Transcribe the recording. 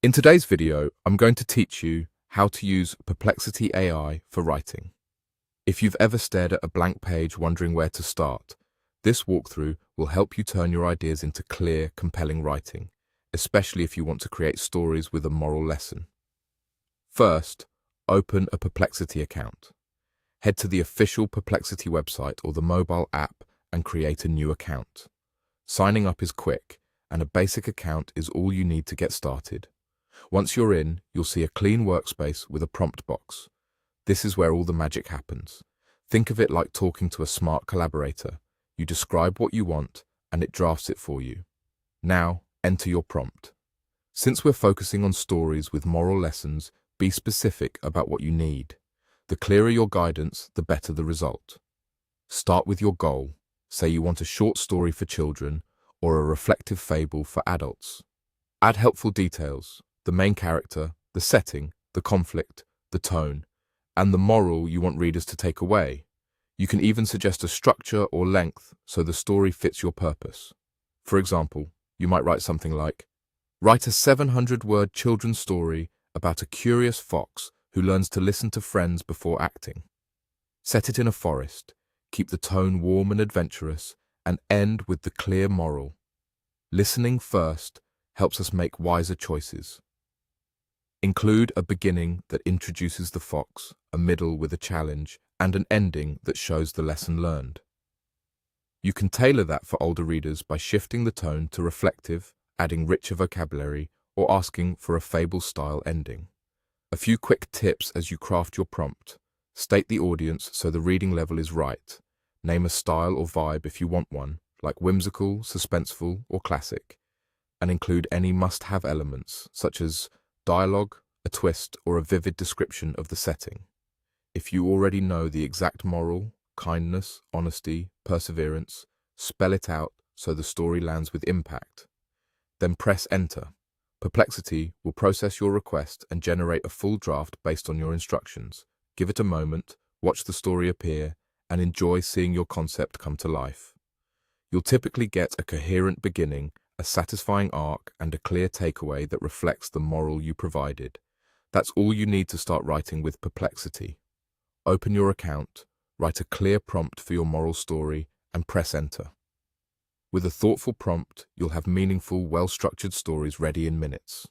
In today's video, I'm going to teach you how to use Perplexity AI for writing. If you've ever stared at a blank page wondering where to start, this walkthrough will help you turn your ideas into clear, compelling writing, especially if you want to create stories with a moral lesson. First, open a Perplexity account. Head to the official Perplexity website or the mobile app and create a new account. Signing up is quick, and a basic account is all you need to get started. Once you're in, you'll see a clean workspace with a prompt box. This is where all the magic happens. Think of it like talking to a smart collaborator. You describe what you want, and it drafts it for you. Now, enter your prompt. Since we're focusing on stories with moral lessons, be specific about what you need. The clearer your guidance, the better the result. Start with your goal. Say you want a short story for children or a reflective fable for adults. Add helpful details: the main character, the setting, the conflict, the tone, and the moral you want readers to take away. You can even suggest a structure or length so the story fits your purpose. For example, you might write something like, write a 700-word children's story about a curious fox who learns to listen to friends before acting. Set it in a forest, keep the tone warm and adventurous, and end with the clear moral. Listening first helps us make wiser choices. Include a beginning that introduces the fox, a middle with a challenge, and an ending that shows the lesson learned. You can tailor that for older readers by shifting the tone to reflective, adding richer vocabulary, or asking for a fable-style ending. A few quick tips as you craft your prompt. State the audience so the reading level is right. Name a style or vibe if you want one, like whimsical, suspenseful, or classic. And include any must-have elements, such as dialogue, a twist, or a vivid description of the setting. If you already know the exact moral, kindness, honesty, perseverance, spell it out so the story lands with impact. Then press enter. Perplexity will process your request and generate a full draft based on your instructions. Give it a moment, watch the story appear, and enjoy seeing your concept come to life. You'll typically get a coherent beginning, a satisfying arc, and a clear takeaway that reflects the moral you provided. That's all you need to start writing with Perplexity. Open your account, write a clear prompt for your moral story, and press enter. With a thoughtful prompt, you'll have meaningful, well-structured stories ready in minutes.